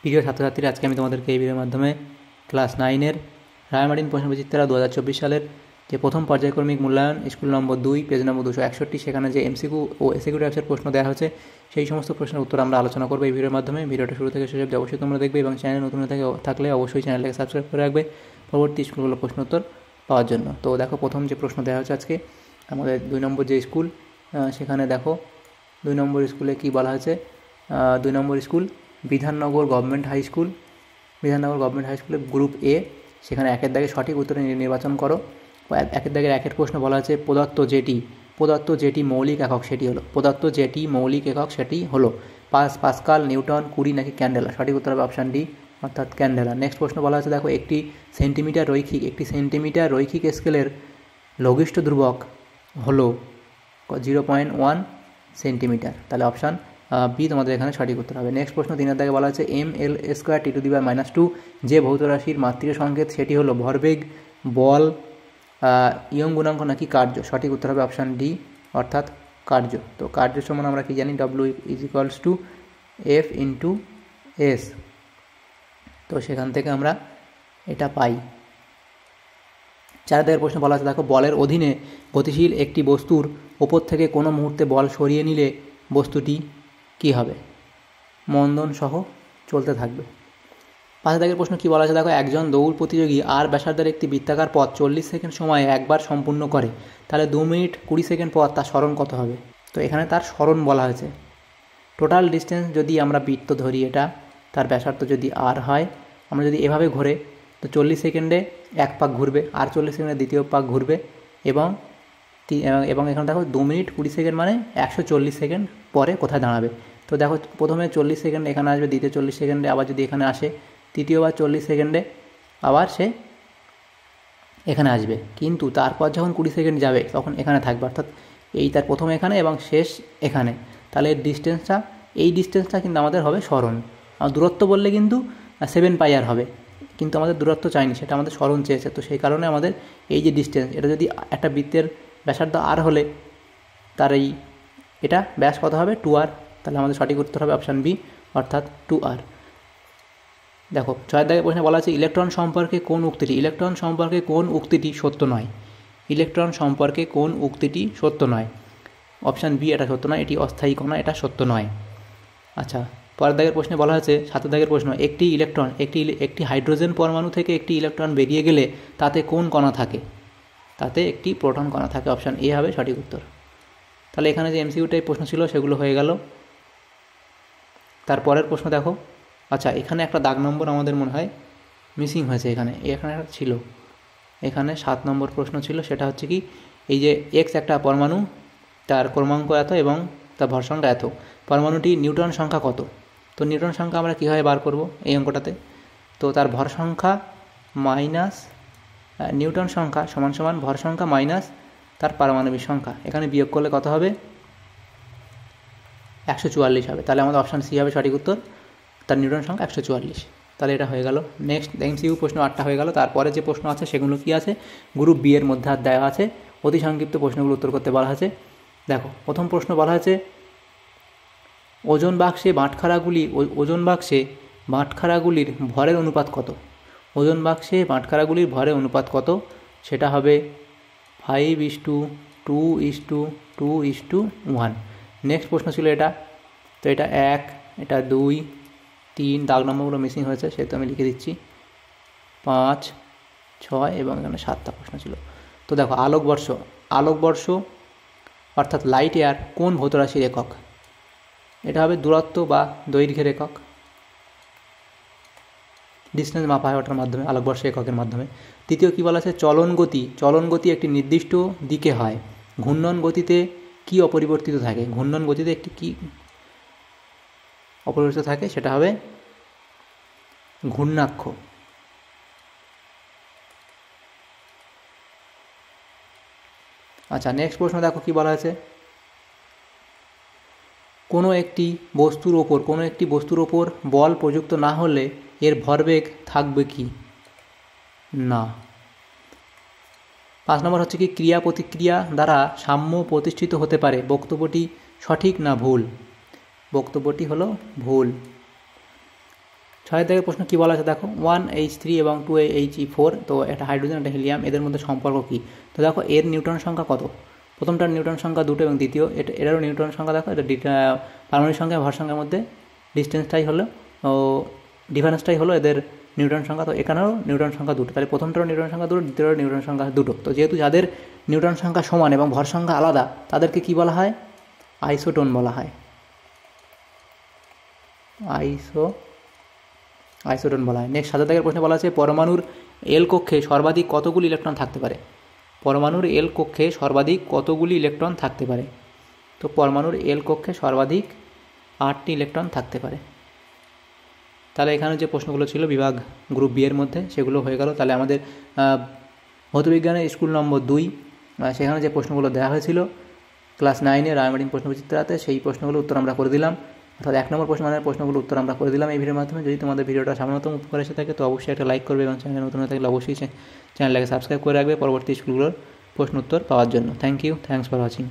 প্রিয় ছাত্রছাত্রীরা, আজকে আমি তোমাদেরকে এই ভিডিওর মাধ্যমে ক্লাস 9-এর রায়মার্টিন প্রশ্নবিচিত্রা 2024 সালের যে প্রথম পর্যায়ক্রমিক মূল্যায়ন স্কুল নম্বর 2 পেজ নম্বর 261, সেখানে যে এমসিকিউ ও এসিকিউ টাইপসের প্রশ্ন দেওয়া হয়েছে সেই সমস্ত প্রশ্নের উত্তর আমরা আলোচনা করবো এই ভিডিওর মাধ্যমে। ভিডিওটা শুরু থেকে শেষ অবধি অবশ্যই তোমরা দেখবে এবং চ্যানেল নতুন থাকলে অবশ্যই চ্যানেলটাকে সাবস্ক্রাইব করে রাখবে পরবর্তী স্কুলগুলো প্রশ্ন উত্তর পাওয়ার জন্য। তো দেখো, প্রথম যে প্রশ্ন দেওয়া হচ্ছে আজকে আমাদের 2 নম্বর যে স্কুল, সেখানে দেখো 2 নম্বর স্কুলে কি বলা হয়েছে। 2 number school Bidhannagar government high school, Bidhannagar government high স্কুলের গ্রুপ এ, সেখানে 1-এর দাগে সঠিক উত্তর নির্বাচন করো। 1-এর দাগের 1-এর প্রশ্ন বলা আছে পদার্থ যেটি মৌলিক একক সেটি হলো, পদার্থ যেটি মৌলিক একক সেটি হলো পাস্কাল, নিউটন, কুরি নাকি ক্যান্ডেলা। সঠিক উত্তর হবে অপশান ডি, অর্থাৎ ক্যান্ডেলা। নেক্সট প্রশ্ন বলা আছে, দেখো একটি সেন্টিমিটার রৈখিক স্কেলের লঘিষ্ঠ ধ্রুবক হলো 0.1 সেন্টিমিটার, তাহলে অপশান বি তোমাদের এখানে সঠিক উত্তর হবে। নেক্সট প্রশ্ন 3-এর দাগে বলা আছে ml² T⁻², যে ভৌত রাশির মাত্রিক সংকেত সেটি হলো ভরবেগ, বল, ইয়ং গুণাঙ্ক নাকি কার্য। সঠিক উত্তর হবে অপশান ডি, অর্থাৎ কার্য। তো কার্য সমান আমরা কি জানি, W = F × S। তো সেখান থেকে আমরা এটা পাই। 4-এর দাগের প্রশ্ন বলা আছে, দেখো বলের অধীনে গতিশীল একটি বস্তুর ওপর থেকে কোনো মুহূর্তে বল সরিয়ে নিলে বস্তুটি কি হবে? মন্দন সহ চলতে থাকবে। 5-এর দাগের প্রশ্ন কি বলা আছে, দেখো একজন দৌড় প্রতিযোগী আর ব্যাসার্ধের একটি বৃত্তাকার পথ 40 সেকেন্ড সময়ে একবার সম্পূর্ণ করে, তাহলে 2 মিনিট 20 সেকেন্ড পর তার স্মরণ কত হবে? তো এখানে তার স্মরণ বলা হয়েছে। টোটাল ডিস্টেন্স যদি আমরা বৃত্ত ধরি, এটা তার ব্যাসার্ধ যদি আর হয়, আমরা যদি এভাবে ঘোরে তো 40 সেকেন্ডে এক পাক ঘুরবে, আর 40 সেকেন্ডে দ্বিতীয় পাক ঘুরবে, এবং এখানে দেখো 2 মিনিট 20 সেকেন্ড মানে 140 সেকেন্ড পরে কোথায় দাঁড়াবে। তো দেখো, প্রথমে 40 সেকেন্ড এখানে আসবে, দ্বিতীয় 40 সেকেন্ডে আবার যদি এখানে আসে, তৃতীয়বার 40 সেকেন্ডে আবার সে এখানে আসবে, কিন্তু তারপর যখন 20 সেকেন্ড যাবে তখন এখানে থাকবে, অর্থাৎ এই তার প্রথম এখানে এবং শেষ এখানে। তাহলে এই ডিস্টেন্সটা কিন্তু আমাদের হবে স্মরণ। দূরত্ব বললে কিন্তু 7πr হবে, কিন্তু আমাদের দূরত্ব চাইনি, সেটা আমাদের স্মরণ চেয়েছে। তো সেই কারণে আমাদের এই যে ডিস্টেন্স, এটা যদি একটা বৃত্তের ব্যাসার্ধ আর হলে তার এটা ব্যাস কত হবে? 2r। তাহলে আমাদের সঠিক উত্তর হবে অপশান বি, অর্থাৎ 2r। দেখো 6-এর দাগের প্রশ্নে বলা আছে ইলেকট্রন সম্পর্কে কোন উক্তিটি সত্য নয়? অপশান বি, এটা সত্য নয়, এটি অস্থায়ী কণা, এটা সত্য নয়। আচ্ছা, পরের দাগের প্রশ্নে বলা হয়েছে 7-এর দাগের প্রশ্ন, একটি হাইড্রোজেন পরমাণু থেকে একটি ইলেকট্রন বেরিয়ে গেলে তাতে কোন কণা থাকে? তাতে একটি প্রোটন কণা থাকে, অপশান এ হবে সঠিক উত্তর। তাহলে এখানে যে এমসিকিউ টাইপ প্রশ্ন ছিল সেগুলো হয়ে গেল। তারপরের প্রশ্ন দেখো, আচ্ছা এখানে একটা দাগ নম্বর আমাদের মনে হয় মিসিং হয়েছে, এখানে একটা ছিল, এখানে 7 নম্বর প্রশ্ন ছিল, সেটা হচ্ছে কি, এই যে এক্স একটা পরমাণু, তার ক্রমাঙ্ক এত এবং তার ভর সংখ্যা এত, পরমাণুটি নিউটন সংখ্যা কত? তো নিউটন সংখ্যা আমরা কীভাবে বার করব এই অঙ্কটাতে? তো তার ভর সংখ্যা মাইনাস নিউটন সংখ্যা সমান ভর সংখ্যা মাইনাস তার পারমাণবিক সংখ্যা, এখানে বিয়োগ করলে কত হবে? 144 হবে। তাহলে আমাদের অপশান সি হবে সঠিক উত্তর, তার নিউটন সংখ্যা 144। তাহলে এটা হয়ে গেল। নেক্সট এমসিকিউ প্রশ্ন 8টা হয়ে গেল। তারপরে যে প্রশ্ন আছে সেগুলো কি আছে, গ্রুপ বি এর মধ্যে দেওয়া আছে, অতি সংক্ষিপ্ত প্রশ্নগুলো উত্তর করতে বলা আছে। দেখো, প্রথম প্রশ্ন বলা হয়েছে ওজন বাক্সে বাটখারাগুলির ভরের অনুপাত কত? সেটা হবে 5:2:2:1। নেক্সট প্রশ্ন ছিল এটা, তো এটা 1, এটা 2, 3, দাগ নম্বরগুলো মিসিং হয়েছে সেহেতু আমি লিখে দিচ্ছি, 5, 6 এবং এখানে 7টা প্রশ্ন ছিল। তো দেখো, আলোকবর্ষ অর্থাৎ লাইট এয়ার কোন ভৌত রাশির একক? এটা হবে দূরত্ব বা দৈর্ঘ্যের একক, ডিস্টেন্স মাপা হয় ওটার মাধ্যমে, আলোকবর্ষ এককের মাধ্যমে। তৃতীয় কী বলা আছে, চলন গতি একটি নির্দিষ্ট দিকে হয়, ঘূর্ণন গতিতে কি অপরিবর্তিত থাকে? ঘূর্ণন গতিতে একটি কি অপরিবর্তিত থাকে? সেটা হবে ঘূর্ণাক্ষ। আচ্ছা, নেক্সট প্রশ্ন দেখো কি বলা আছে, কোনো একটি বস্তুর ওপর বল প্রযুক্ত না হলে এর ভরবেগ থাকবে কি না? 5 নম্বর হচ্ছে কি, ক্রিয়া প্রতিক্রিয়া দ্বারা সাম্য প্রতিষ্ঠিত হতে পারে, বক্তব্যটি সঠিক না ভুল? বক্তব্যটি হলো ভুল। 6 6 থেকে প্রশ্ন কী বলা আছে দেখো, 1H3 এবং 2He4, তো একটা হাইড্রোজেন একটা হিলিয়াম, এদের মধ্যে সম্পর্ক কী। তো দেখো এর নিউট্রন সংখ্যা কত, প্রথমটার নিউট্রন সংখ্যা 2 এবং দ্বিতীয় এটারও নিউট্রন সংখ্যা দেখো, এটা পারমাণবিক সংখ্যা ভর সংখ্যার মধ্যে ডিস্টেন্সটাই হলো ডিফারেন্সটাই হলো এদের নিউট্রন সংখ্যা। তো এখানেও নিউট্রন সংখ্যা 2, তাহলে প্রথমটারও নিউট্রন সংখ্যা 2, দ্বিতীয়টারও নিউট্রন সংখ্যা 2। তো যেহেতু যাদের নিউট্রন সংখ্যা সমান এবং ভর সংখ্যা আলাদা তাদেরকে কী বলা হয়, আইসোটোন বলা হয়, আইসোটোন বলা হয়। নেক্সট 7 দাগের প্রশ্নে বলা আছে পরমাণুর এল কক্ষে সর্বাধিক কতগুলি ইলেকট্রন থাকতে পারে। পরমাণুর এল কক্ষে সর্বাধিক কতগুলি ইলেকট্রন থাকতে পারে। তো পরমাণুর এল কক্ষে সর্বাধিক 8টি ইলেকট্রন থাকতে পারে। তাহলে এখানে যে প্রশ্নগুলো ছিল বিভাগ গ্রুপ বি এর মধ্যে সেগুলো হয়ে গেল। তাহলে আমাদের ভৌতবিজ্ঞানের স্কুল নম্বর 2 সেখানে যে প্রশ্নগুলো দেওয়া হয়েছিল ক্লাস 9-এ রায়মার্টিন প্রশ্নবিচিত্রাতে, সেই প্রশ্নগুলো উত্তর আমরা করে দিলাম, অর্থাৎ 1 নম্বর প্রশ্নের প্রশ্নগুলো উত্তর আমরা করে দিলাম এই ভিডিওর মাধ্যমে। যদি তোমাদের ভিডিওটা সামান্যতম উপকার এসে থাকে তো অবশ্যই একটা লাইক করবে এবং চ্যানেলে নতুন হয়ে থাকলে অবশ্যই চ্যানেলটাকে সাবস্ক্রাইব করে রাখবে পরবর্তী স্কুলগুলোর প্রশ্ন উত্তর পাওয়ার জন্য। Thanks for watching.